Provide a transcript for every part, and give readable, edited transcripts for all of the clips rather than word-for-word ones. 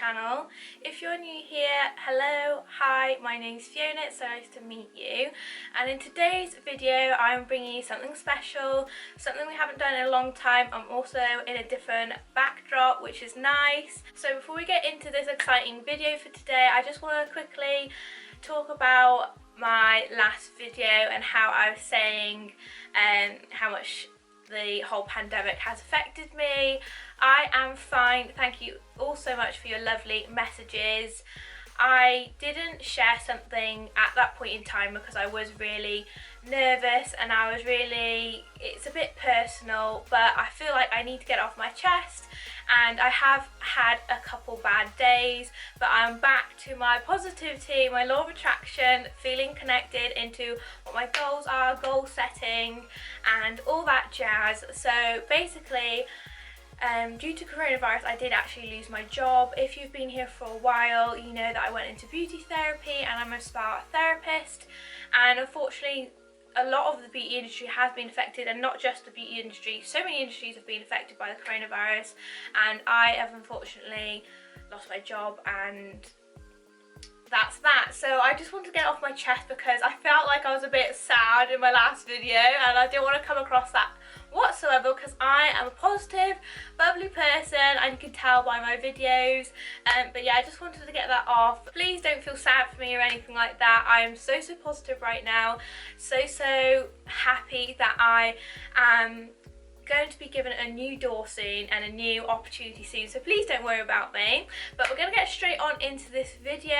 channel. If you're new here, hello, hi, my name's Fiona, it's so nice to meet you. And in today's video I'm bringing you something special, something we haven't done in a long time. I'm also in a different backdrop, which is nice. So before we get into this exciting video for today, I just want to quickly talk about my last video and how I was saying how much the whole pandemic has affected me. I am fine, thank you all so much for your lovely messages. I didn't share something at that point in time because I was really nervous and it's a bit personal, but I feel like I need to get it off my chest, and I have had a couple bad days, but I'm back to my positivity, my law of attraction, feeling connected into what my goals are, goal setting and all that jazz. So basically, due to coronavirus, I did actually lose my job. If you've been here for a while, you know that I went into beauty therapy and I'm a spa therapist, and unfortunately a lot of the beauty industry has been affected, and not just the beauty industry, so many industries have been affected by the coronavirus, and I have unfortunately lost my job, and that's that. So I just wanted to get it off my chest because I felt like I was a bit sad in my last video, and I didn't want to come across that whatsoever because I am a positive, bubbly person, and you can tell by my videos. But yeah, I just wanted to get that off. Please don't feel sad for me or anything like that. I am so positive right now, so happy that I am going to be given a new door soon and a new opportunity soon, so please don't worry about me. But we're going to get straight on into this video.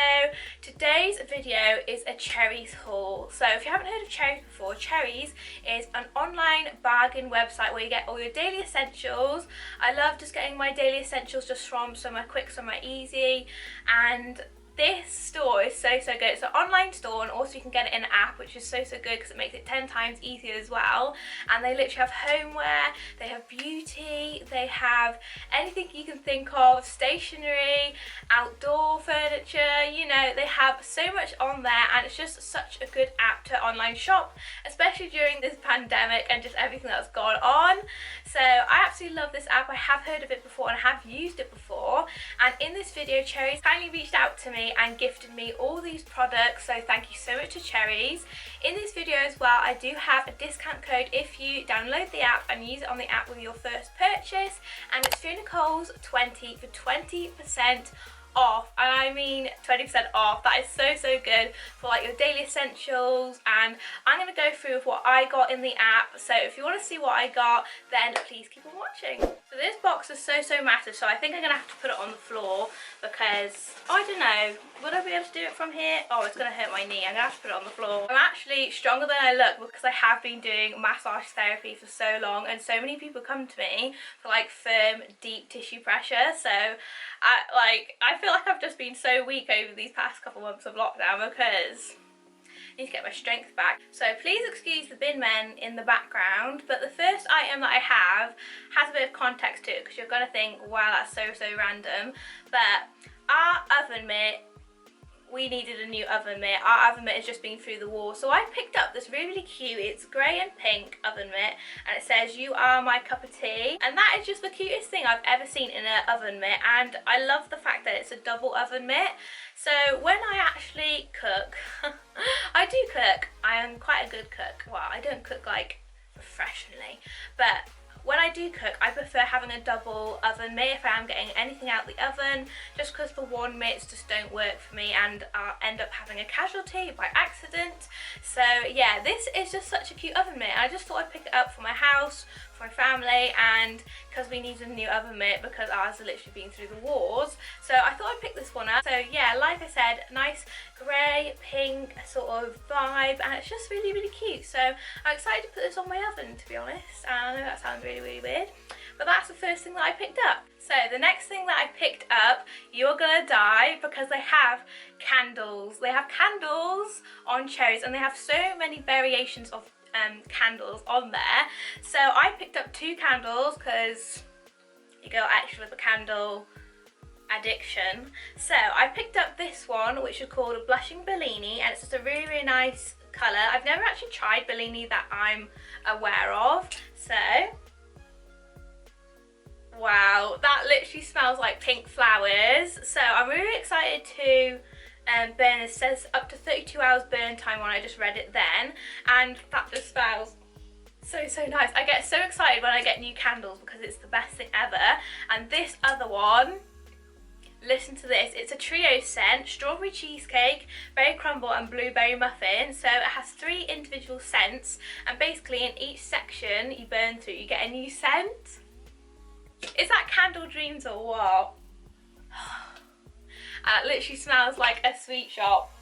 Today's video is a Cherryz haul. So if you haven't heard of Cherryz before, Cherryz is an online bargain website where you get all your daily essentials. I love just getting my daily essentials just from somewhere quick, somewhere easy, and this store is so good. It's an online store, and also you can get it in an app, which is so good because it makes it 10 times easier as well. And they literally have homeware, they have beauty, they have anything you can think of, stationery, outdoor furniture, you know, they have so much on there, and it's just such a good app to online shop, especially during this pandemic and just everything that's gone on. So I absolutely love this app. I have heard of it before and have used it before, and in this video Cherryz kindly reached out to me and gifted me all these products, so thank you so much to Cherryz. In this video as well, I do have a discount code if you download the app and use it on the app with your first purchase, and it's fionajanecoles 20 for 20% off. And I mean 20% off. That is so good for like your daily essentials, and I'm going to go through what I got in the app. So if you want to see what I got, then please keep on watching. So this box is so massive, so I think I'm going to have to put it on the floor because I don't know, would I be able to do it from here? Oh, it's going to hurt my knee. I'm going to have to put it on the floor. I'm actually stronger than I look because I have been doing massage therapy for so long, and so many people come to me for like firm, deep tissue pressure. So I feel like I've just been so weak over these past couple months of lockdown because I need to get my strength back. So please excuse the bin men in the background, but the first item that I have has a bit of context to it because you're going to think, wow, that's so random. But our oven mitt, we needed a new oven mitt. Our oven mitt has just been through the wall, so I picked up this really cute, it's grey and pink oven mitt, and it says "You are my cup of tea," and that is just the cutest thing I've ever seen in an oven mitt. And I love the fact that it's a double oven mitt. So when I actually cook, I do cook, I am quite a good cook. Well, I don't cook like professionally, but when I do cook, I prefer having a double oven mitt if I am getting anything out the oven, just because the one mitts just don't work for me, and I'll end up having a casualty by accident. So yeah, this is just such a cute oven mitt. I just thought I'd pick it up for my house, for my family, and because we need a new oven mitt because ours has literally been through the wars. So I thought I'd pick this one up. So yeah, like I said, nice grey, pink sort of vibe, and it's just really cute. So I'm excited to put this on my oven, to be honest. And I know that sounds really weird, but that's the first thing that I picked up. So the next thing that I picked up, you're gonna die, because they have candles. They have candles on Cherryz, and they have so many variations of candles on there. So I picked up 2 candles because you go actually with a candle addiction. So I picked up this one, which is called a Blushing Bellini, and it's just a really nice colour. I've never actually tried Bellini that I'm aware of. So Wow, that literally smells like pink flowers. So I'm really excited to burn. It says up to 32 hours burn time on. I just read it then, and that just smells so nice. I get so excited when I get new candles because it's the best thing ever. And this other one, listen to this, it's a trio scent: strawberry cheesecake, berry crumble and blueberry muffin. So it has 3 individual scents, and basically in each section you burn through you get a new scent. Is that candle dreams or what? It literally smells like a sweet shop.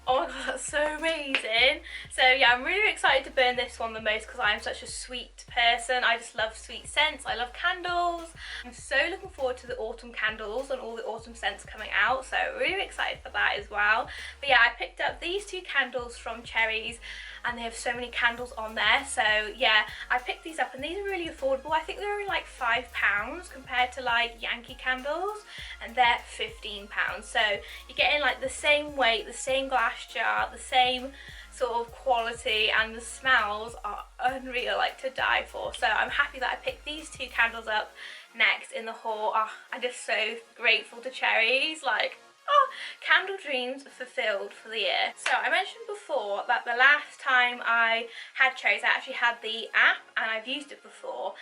Oh my god, that's so amazing. So yeah, I'm really excited to burn this one the most because I'm such a sweet person. I just love sweet scents. I love candles. I'm so looking forward to the autumn candles and all the autumn scents coming out. So really excited for that as well. But yeah, I picked up these 2 candles from Cherries, and they have so many candles on there. So yeah, I picked these up and these are really affordable. I think they're only like £5 compared to like Yankee candles, and they're £15. So you're getting like the same weight, the same glass jar, the same sort of quality, and the smells are unreal, like to die for. So I'm happy that I picked these 2 candles up next in the haul. Oh, I'm just so grateful to Cherries. Like, oh, candle dreams fulfilled for the year. So I mentioned before that the last time I had Cherries, I actually had the app and I've used it before.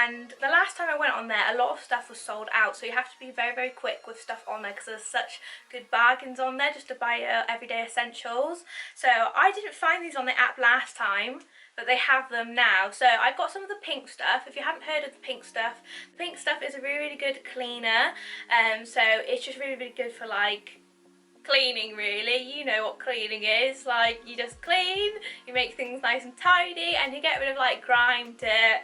And the last time I went on there, a lot of stuff was sold out. So you have to be very quick with stuff on there because there's such good bargains on there just to buy everyday essentials. So I didn't find these on the app last time, but they have them now. So I got some of the pink stuff. If you haven't heard of the pink stuff is a really good cleaner. So it's just really good for like cleaning, really. You know what cleaning is. Like, you just clean, you make things nice and tidy, and you get rid of like grime, dirt,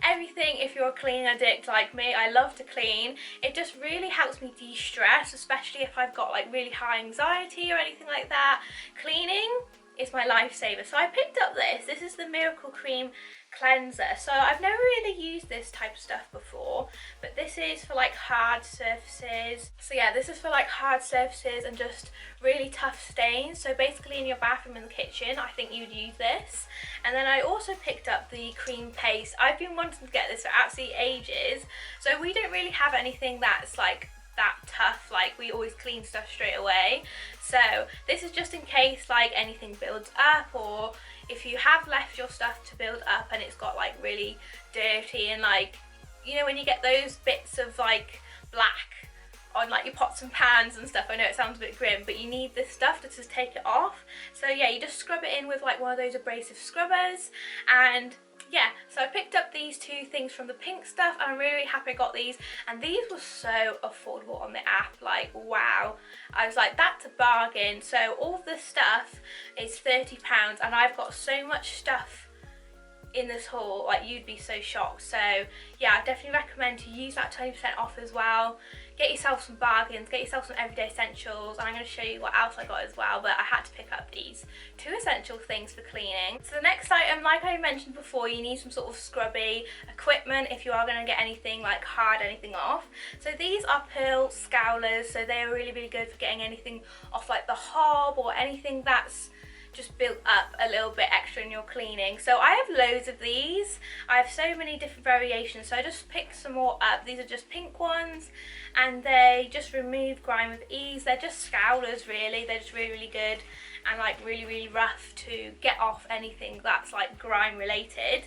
everything. If you're a clean addict like me, I love to clean. It just really helps me de-stress, especially if I've got like really high anxiety or anything like that. Cleaning is my lifesaver. So I picked up this. This is the Miracle Cream Cleanser. So I've never really used this type of stuff before, but this is for like hard surfaces. So yeah, this is for like hard surfaces and just really tough stains. So basically in your bathroom and the kitchen, I think you'd use this. And then I also picked up the cream paste. I've been wanting to get this for absolutely ages. So we don't really have anything that's like that tough, like we always clean stuff straight away. So this is just in case like anything builds up, or if you have left your stuff to build up and it's got like really dirty and like, you know, when you get those bits of like black on like your pots and pans and stuff. I know it sounds a bit grim, but you need this stuff to just take it off. So yeah, you just scrub it in with like one of those abrasive scrubbers. And yeah, so I picked up these 2 things from the pink stuff and I'm really happy I got these, and these were so affordable on the app. Like, wow, I was like, that's a bargain. So all of this stuff is £30 and I've got so much stuff in this haul, like you'd be so shocked. So yeah, I definitely recommend to use that 20% off as well. Get yourself some bargains, get yourself some everyday essentials, and I'm going to show you what else I got as well, but I had to pick up these 2 essential things for cleaning. So the next item, like I mentioned before, you need some sort of scrubby equipment if you are going to get anything like hard, anything off. So these are pearl scourers, so they are really good for getting anything off like the hob or anything that's just built up a little bit extra in your cleaning. So I have loads of these. I have so many different variations, so I just picked some more up. These are just pink ones and they just remove grime with ease. They're just scourers really. They're just really good and like really rough to get off anything that's like grime related.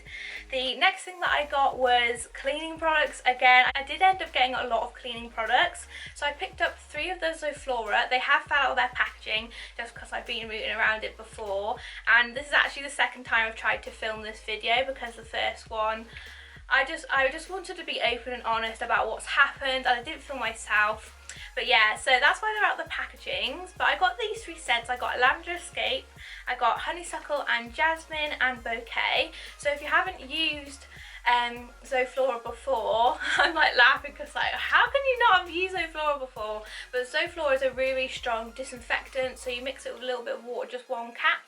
The next thing that I got was cleaning products. Again, I did end up getting a lot of cleaning products, so I picked up 3 of those Zoflora. They have fell out of their packaging just because I've been rooting around it before, and this is actually the second time I've tried to film this video because the first one I just wanted to be open and honest about what's happened, and I didn't film myself. But yeah, so that's why they're out the packagings. But I got these 3 scents. I got Lavender Escape, I got Honeysuckle and Jasmine and Bouquet. So if you haven't used Zoflora before, I'm like laughing because like, how can you not have used Zoflora before? But Zoflora is a really strong disinfectant, so you mix it with a little bit of water, just 1 cap,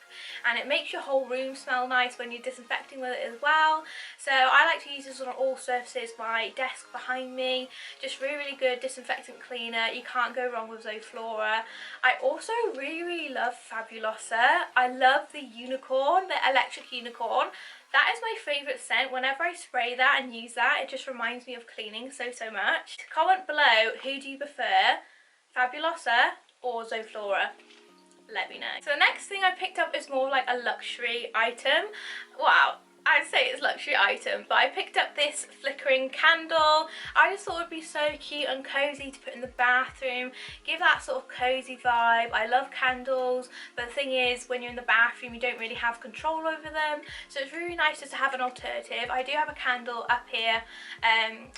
and it makes your whole room smell nice when you're disinfecting with it as well. So I like to use this on all surfaces. My desk behind me, just really good disinfectant cleaner. You can't go wrong with Zoflora. I also really love Fabulosa. I love the unicorn, the electric unicorn. That is my favourite scent. Whenever I spray that and use that, it just reminds me of cleaning so much. Comment below, who do you prefer, Fabulosa or Zoflora? Let me know. So the next thing I picked up is more like a luxury item. Wow, I'd say it's luxury item, but I picked up this flickering candle. I just thought it would be so cute and cozy to put in the bathroom, give that sort of cozy vibe. I love candles, but the thing is, when you're in the bathroom, you don't really have control over them, so it's really nice just to have an alternative. I do have a candle up here,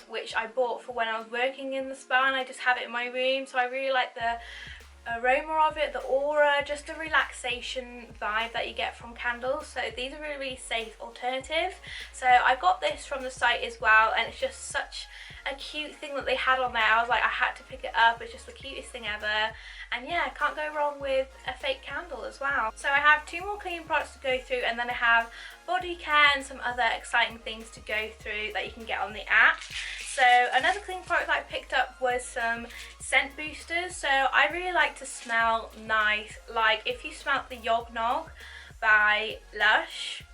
which I bought for when I was working in the spa, and I just have it in my room, so I really like the aroma of it, the aura, just the relaxation vibe that you get from candles. So these are really safe alternative. So I got this from the site as well, and it's just such a cute thing that they had on there. I was like, I had to pick it up. It's just the cutest thing ever, and yeah, can't go wrong with a fake candle as well. So I have 2 more cleaning products to go through, and then I have body care and some other exciting things to go through that you can get on the app. So another cleaning product that I picked up was some scent boosters. So I really like to smell nice. Like if you smelt the Yog Nog by Lush,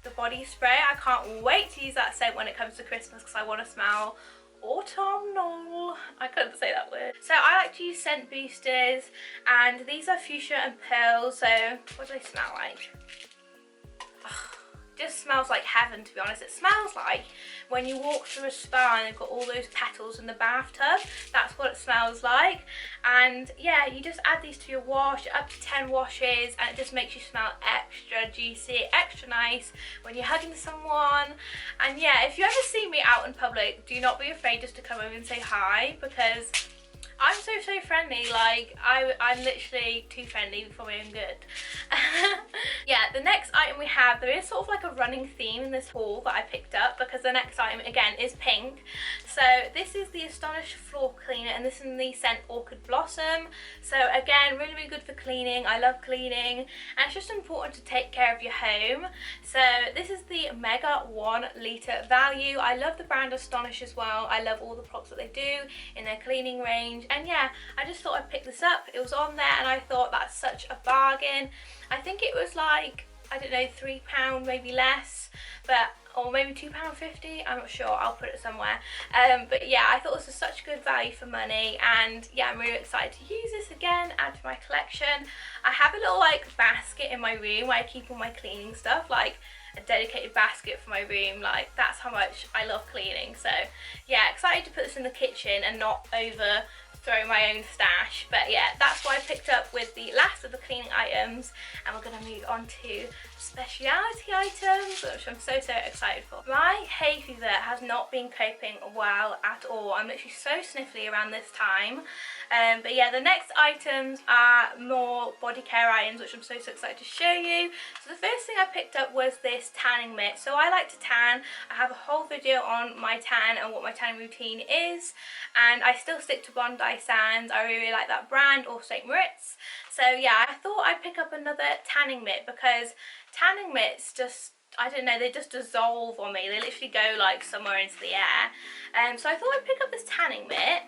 the body spray, I can't wait to use that scent when it comes to Christmas, because I want to smell autumnal. I couldn't say that word. So I like to use scent boosters, and these are fuchsia and pearl. So what do they smell like? Just smells like heaven, to be honest. It smells like when you walk through a spa and they've got all those petals in the bathtub. That's what it smells like. And yeah, you just add these to your wash, up to 10 washes, and it just makes you smell extra juicy, extra nice when you're hugging someone. And yeah, if you ever see me out in public, do not be afraid just to come over and say hi, because I'm so friendly. Like I'm literally too friendly for my own good. Yeah, the next item we have, there is sort of like a running theme in this haul that I picked up, because the next item again is pink. So this is the Astonish floor cleaner, and this is in the scent Orchid Blossom. So again, really good for cleaning. I love cleaning, and it's just important to take care of your home. So this is the Mega 1 litre value. I love the brand Astonish as well. I love all the products that they do in their cleaning range. And yeah, I just thought I'd pick this up. It was on there, and I thought that's such a bargain. I think it was like, I don't know, £3 maybe less, but or maybe £2.50, I'm not sure, I'll put it somewhere. But yeah, I thought this was such good value for money, and yeah, I'm really excited to use this again, add to my collection. I have a little like basket in my room where I keep all my cleaning stuff, like a dedicated basket for my room. Like that's how much I love cleaning. So yeah, excited to put this in the kitchen and not overthrow my own stash. But yeah, that's what I picked up with the last of the cleaning items, and we're going to move on to speciality items, which I'm so excited for. My hay fever has not been coping well at all. I'm literally so sniffly around this time. But yeah, the next items are more body care items, which I'm so excited to show you. So the first thing I picked up was this tanning mitt. So I like to tan. I have a whole video on my tan and what my tanning routine is, and I still stick to Bondi Sands. I really like that brand, or St. Moritz. So yeah, I thought I'd pick up another tanning mitt, because tanning mitts just, I don't know, they just dissolve on me. They literally go like somewhere into the air. So I thought I'd pick up this tanning mitt.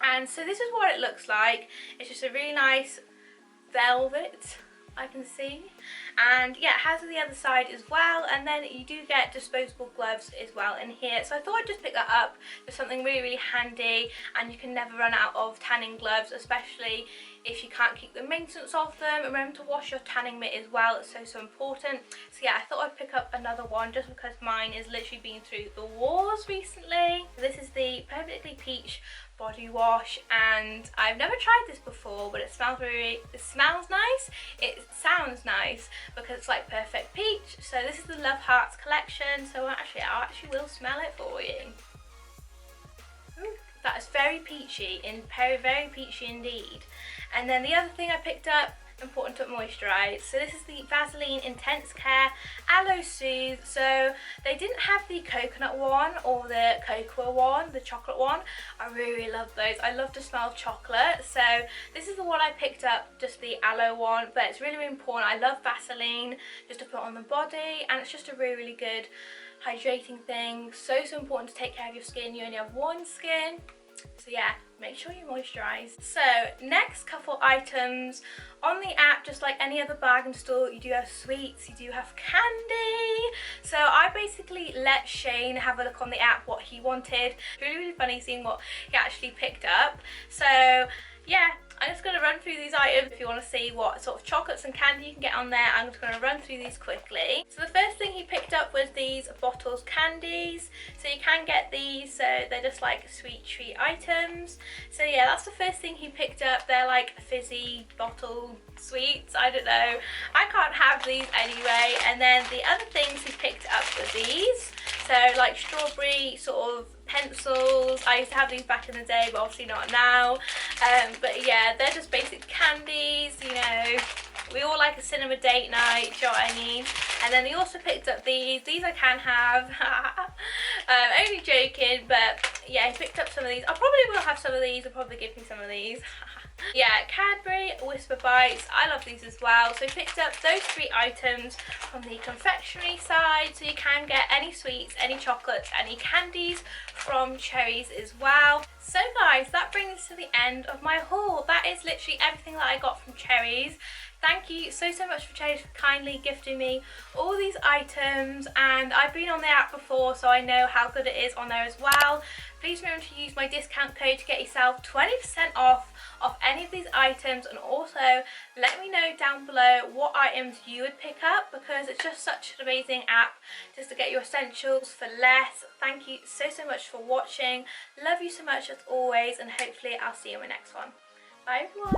And so this is what it looks like. It's just a really nice velvet, I can see. And yeah, it has the other side as well, and then you do get disposable gloves as well in here. So I thought I'd just pick that up. It's something really handy, and you can never run out of tanning gloves, especially if you can't keep the maintenance of them. Remember to wash your tanning mitt as well. It's so important. So yeah, I thought I'd pick up another one just because mine is literally been through the wars recently. This is the Perfectly Peach body wash, and I've never tried this before, but it smells nice, it sounds nice, because it's like Perfect Peach. So this is the Love Hearts collection. So I actually will smell it for you. That is very peachy, very peachy indeed. And then the other thing I picked up, important to moisturise. So this is the Vaseline Intense Care Aloe Soothe. So they didn't have the coconut one or the cocoa one, the chocolate one. I really love those. I love the smell of chocolate. So this is the one I picked up, just the aloe one. But it's really important. I love Vaseline just to put on the body, and it's just a really good hydrating thing. So important to take care of your skin. You only have one skin. So yeah, make sure you moisturise. So next couple items on the app, just like any other bargain store, you do have sweets, you do have candy. So I basically let Shane have a look on the app what he wanted. Really funny seeing what he actually picked up. So yeah, I'm just going to run through these items. If you want to see what sort of chocolates and candy you can get on there, I'm just going to run through these quickly. So the first thing he picked up was these bottles candies. So you can get these, so they're just like sweet treat items. So yeah, that's the first thing he picked up. They're like fizzy bottle sweets, I don't know. I can't have these anyway. And then the other things he picked up were these. So like strawberry sort of pencils. I used to have these back in the day, but obviously not now. But yeah, they're just basic candies, you know. We all like a cinema date night, do you know what I mean? And then he also picked up these. These I can have. Only joking, but yeah, he picked up some of these. I probably will have some of these. He'll probably give me some of these. Yeah, Cadbury Whisper Bites. I love these as well. So he picked up those 3 items from the confectionery side. So you can get any sweets, any chocolates, any candies from Cherries as well. So guys, that brings us to the end of my haul. That is literally everything that I got from Cherries. Thank you so much for Cherries for kindly gifting me all these items, and I've been on the app before so I know how good it is on there as well. Please remember to use my discount code to get yourself 20% off of any of these items, and also let me know down below what items you would pick up, because it's just such an amazing app just to get your essentials for less. Thank you so much for watching. Love you so much as always, and hopefully I'll see you in my next one. Bye everyone.